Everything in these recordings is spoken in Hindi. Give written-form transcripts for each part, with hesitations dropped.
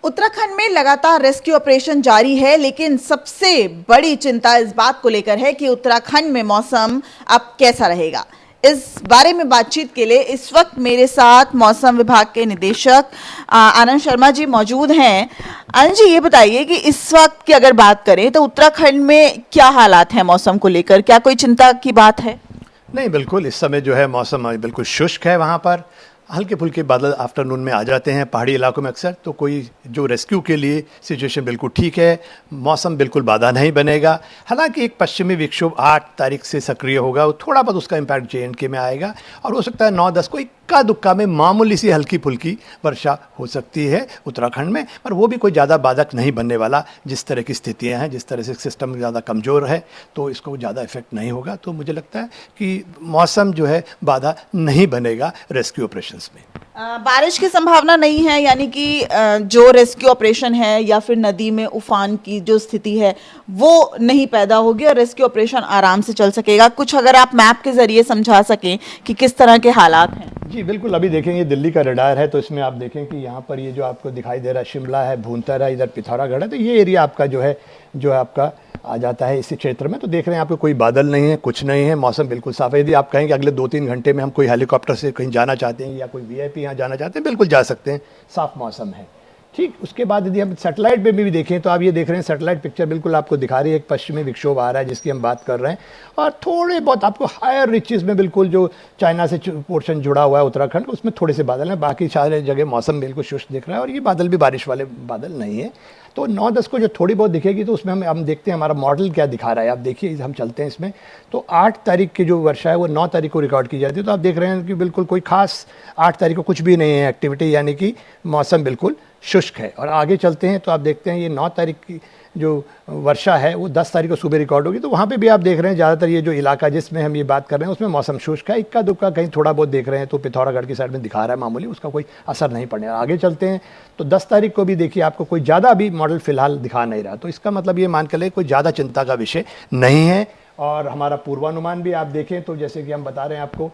उत्तराखंड में लगातार रेस्क्यू ऑपरेशन जारी है, लेकिन सबसे बड़ी चिंता इस बात को लेकर है कि उत्तराखंड में मौसम अब कैसा रहेगा। इस बारे में बातचीत के लिए इस वक्त मेरे साथ मौसम विभाग के निदेशक आनंद शर्मा जी मौजूद हैं। आनंद जी, ये बताइए कि इस वक्त की अगर बात करें तो उत्तराखंड में क्या हालात हैं मौसम को लेकर, क्या कोई चिंता की बात है? नहीं, बिल्कुल इस समय जो है मौसम बिल्कुल शुष्क है। वहाँ पर हल्के फुल्के बादल आफ्टरनून में आ जाते हैं पहाड़ी इलाकों में अक्सर, तो कोई जो रेस्क्यू के लिए सिचुएशन बिल्कुल ठीक है। मौसम बिल्कुल बाधा नहीं बनेगा। हालांकि एक पश्चिमी विक्षोभ 8 तारीख से सक्रिय होगा, थोड़ा बहुत उसका इम्पैक्ट JNK में आएगा और हो सकता है 9-10 को इक्का दुक्का में मामूली सी हल्की फुल्की वर्षा हो सकती है उत्तराखंड में, पर वो भी कोई ज़्यादा बाधक नहीं बनने वाला। जिस तरह की स्थितियाँ हैं, जिस तरह से सिस्टम ज़्यादा कमज़ोर है, तो इसको ज़्यादा इफेक्ट नहीं होगा। तो मुझे लगता है कि मौसम जो है बाधा नहीं बनेगा रेस्क्यू ऑपरेशन में। बारिश की संभावना नहीं है, यानी कि जो रेस्क्यू ऑपरेशन है या फिर नदी में उफान की जो स्थिति है वो नहीं पैदा होगी और रेस्क्यू ऑपरेशन आराम से चल सकेगा। कुछ अगर आप मैप के जरिए समझा सकें कि किस तरह के हालात हैं। जी बिल्कुल, अभी देखेंगे दिल्ली का रडार है, तो इसमें आप देखें कि यहाँ पर ये जो आपको दिखाई दे रहा है शिमला है, भूंतर है, इधर पिथौरागढ़ है, तो ये एरिया आपका जो है आपका आ जाता है इस क्षेत्र में। तो देख रहे हैं आपको कोई बादल नहीं है, कुछ नहीं है, मौसम बिल्कुल साफ है। यदि आप कहें कि अगले 2-3 घंटे में हम कोई हेलीकॉप्टर से कहीं जाना चाहते हैं या कोई VIP यहाँ जाना चाहते हैं, बिल्कुल जा सकते हैं, साफ मौसम है। ठीक, उसके बाद यदि हम सैटेलाइट पे भी देखें तो आप ये देख रहे हैं सैटेलाइट पिक्चर बिल्कुल आपको दिखा रही है। एक पश्चिमी विक्षोभ आ रहा है जिसकी हम बात कर रहे हैं, और थोड़े बहुत आपको हायर रिचेस में बिल्कुल जो चाइना से पोर्शन जुड़ा हुआ है उत्तराखंड, उसमें थोड़े से बादल हैं। बाकी सारे जगह मौसम बिल्कुल शुष्क दिख रहा है और ये बादल भी बारिश वाले बादल नहीं है। तो 9-10 को जो थोड़ी बहुत दिखेगी तो उसमें हम देखते हैं हमारा मॉडल क्या दिखा रहा है। आप देखिए, हम चलते हैं इसमें, तो 8 तारीख की जो वर्षा है वो 9 तारीख को रिकॉर्ड की जाती है। तो आप देख रहे हैं कि बिल्कुल कोई खास 8 तारीख को कुछ भी नहीं है एक्टिविटी, यानी कि मौसम बिल्कुल शुष्क है। और आगे चलते हैं तो आप देखते हैं ये 9 तारीख की जो वर्षा है वो 10 तारीख को सुबह रिकॉर्ड होगी। तो वहाँ पे भी आप देख रहे हैं ज़्यादातर ये जो इलाका जिसमें हम ये बात कर रहे हैं उसमें मौसम शुष्क है। इक्का दुक्का कहीं थोड़ा बहुत देख रहे हैं तो पिथौरागढ़ की साइड में दिखा रहा है मामूली, उसका कोई असर नहीं पड़ने। आगे चलते हैं तो 10 तारीख को भी देखिए आपको कोई ज़्यादा अभी मॉडल फिलहाल दिखा नहीं रहा, तो इसका मतलब ये मान कर ले कोई ज़्यादा चिंता का विषय नहीं है। और हमारा पूर्वानुमान भी आप देखें तो जैसे कि हम बता रहे हैं आपको,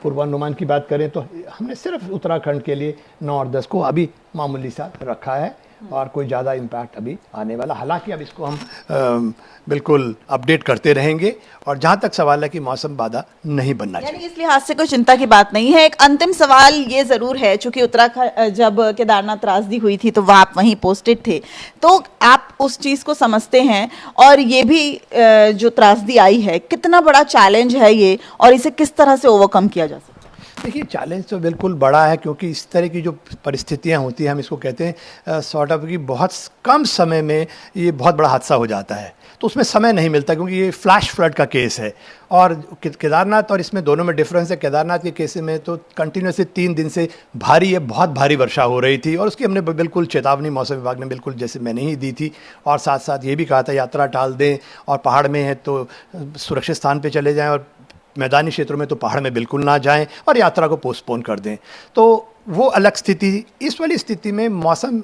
पूर्वानुमान की बात करें तो हमने सिर्फ उत्तराखंड के लिए 9 और 10 को अभी मामूली सा रखा है और कोई ज़्यादा इम्पैक्ट अभी आने वाला। हालांकि अब इसको हम बिल्कुल अपडेट करते रहेंगे। और जहाँ तक सवाल है कि मौसम बाधा नहीं बनना चाहिए, यानी इस लिहाज से कोई चिंता की बात नहीं है। एक अंतिम सवाल ये जरूर है, चूंकि उत्तराखंड जब केदारनाथ त्रासदी हुई थी तो वह आप वहीं पोस्टेड थे, तो आप उस चीज़ को समझते हैं। और ये भी जो त्रासदी आई है, कितना बड़ा चैलेंज है ये और इसे किस तरह से ओवरकम किया जा सकता है? देखिए, चैलेंज तो बिल्कुल बड़ा है, क्योंकि इस तरह की जो परिस्थितियां होती हैं, हम इसको कहते हैं सॉर्ट ऑफ कि बहुत कम समय में ये बहुत बड़ा हादसा हो जाता है। तो उसमें समय नहीं मिलता, क्योंकि ये फ्लैश फ्लड का केस है। और केदारनाथ और इसमें दोनों में डिफरेंस है। केदारनाथ के केस में तो कंटिन्यूसली 3 दिन से भारी है, बहुत भारी वर्षा हो रही थी और उसकी हमने बिल्कुल चेतावनी मौसम विभाग ने बिल्कुल जैसे मैंने ही दी थी। और साथ साथ ये भी कहा था यात्रा टाल दें, और पहाड़ में है तो सुरक्षित स्थान पर चले जाएँ, और मैदानी क्षेत्रों में तो पहाड़ में बिल्कुल ना जाएं और यात्रा को पोस्टपोन कर दें। तो वो अलग स्थिति। इस वाली स्थिति में मौसम,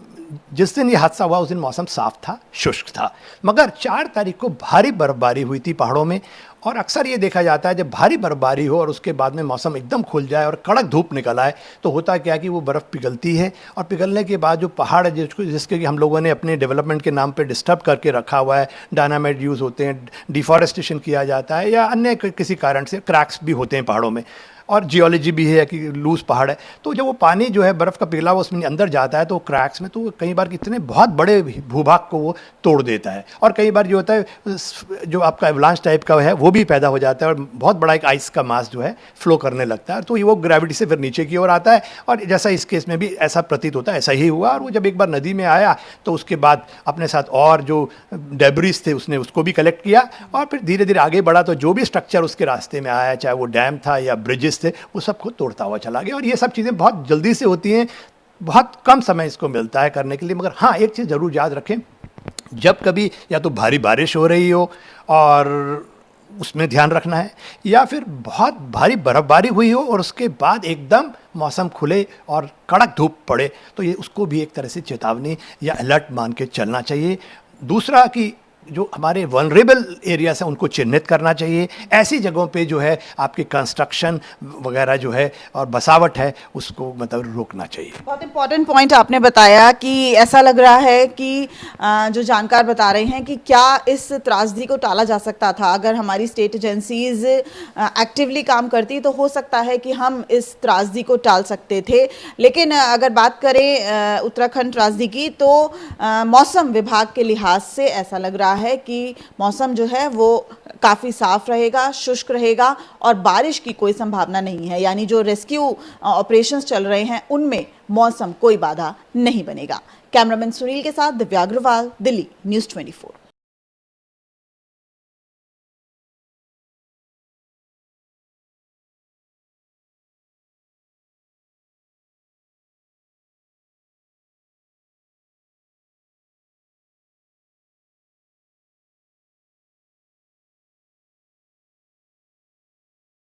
जिस दिन ये हादसा हुआ उस दिन मौसम साफ था, शुष्क था, मगर 4 तारीख को भारी बर्फबारी हुई थी पहाड़ों में। और अक्सर ये देखा जाता है जब भारी बर्फबारी हो और उसके बाद में मौसम एकदम खुल जाए और कड़क धूप निकल आए, तो होता क्या कि वो बर्फ़ पिघलती है, और पिघलने के बाद जो पहाड़ है जिसके हम लोगों ने अपने डेवलपमेंट के नाम पे डिस्टर्ब करके रखा हुआ है, डायनामाइट यूज़ होते हैं, डिफॉरेस्टेशन किया जाता है, या अन्य किसी कारण से क्रैक्स भी होते हैं पहाड़ों में, और जियोलॉजी भी है कि लूज पहाड़ है। तो जब वो पानी जो है बर्फ़ का पिघला हुआ उसमें अंदर जाता है तो क्रैक्स में, तो कई बार कितने बहुत बड़े भूभाग को वो तोड़ देता है। और कई बार जो होता है जो आपका एवलांच टाइप का है वो भी पैदा हो जाता है, और बहुत बड़ा एक आइस का मास जो है फ्लो करने लगता है, तो वो ग्रेविटी से फिर नीचे की ओर आता है। और जैसा इस केस में भी ऐसा प्रतीत होता है, ऐसा ही हुआ। और वो जब एक बार नदी में आया तो उसके बाद अपने साथ और जो डेब्रिस थे उसने उसको भी कलेक्ट किया, और फिर धीरे धीरे आगे बढ़ा। तो जो भी स्ट्रक्चर उसके रास्ते में आया, चाहे वो डैम था या ब्रिजेस थे, वो सब को तोड़ता हुआ चला गया। और ये सब चीज़ें बहुत जल्दी से होती हैं, बहुत कम समय इसको मिलता है करने के लिए। मगर हाँ, एक चीज़ ज़रूर याद रखें, जब कभी या तो भारी बारिश हो रही हो और उसमें ध्यान रखना है, या फिर बहुत भारी बर्फबारी हुई हो और उसके बाद एकदम मौसम खुले और कड़क धूप पड़े, तो ये उसको भी एक तरह से चेतावनी या अलर्ट मान के चलना चाहिए। दूसरा कि जो हमारे वनरेबल एरियाज हैं उनको चिन्हित करना चाहिए। ऐसी जगहों पे जो है आपकी कंस्ट्रक्शन वगैरह जो है और बसावट है उसको मतलब रोकना चाहिए। बहुत इंपॉर्टेंट पॉइंट आपने बताया कि ऐसा लग रहा है कि जो जानकार बता रहे हैं कि क्या इस त्रासदी को टाला जा सकता था। अगर हमारी स्टेट एजेंसीज एक्टिवली काम करती तो हो सकता है कि हम इस त्रासदी को टाल सकते थे। लेकिन अगर बात करें उत्तराखंड त्रासदी की तो मौसम विभाग के लिहाज से ऐसा लग रहा है कि मौसम जो है वो काफ़ी साफ रहेगा, शुष्क रहेगा और बारिश की कोई संभावना नहीं है। यानी जो रेस्क्यू ऑपरेशंस चल रहे हैं उनमें मौसम कोई बाधा नहीं बनेगा। कैमरामैन सुनील के साथ दिव्या अग्रवाल, दिल्ली, न्यूज़ 24।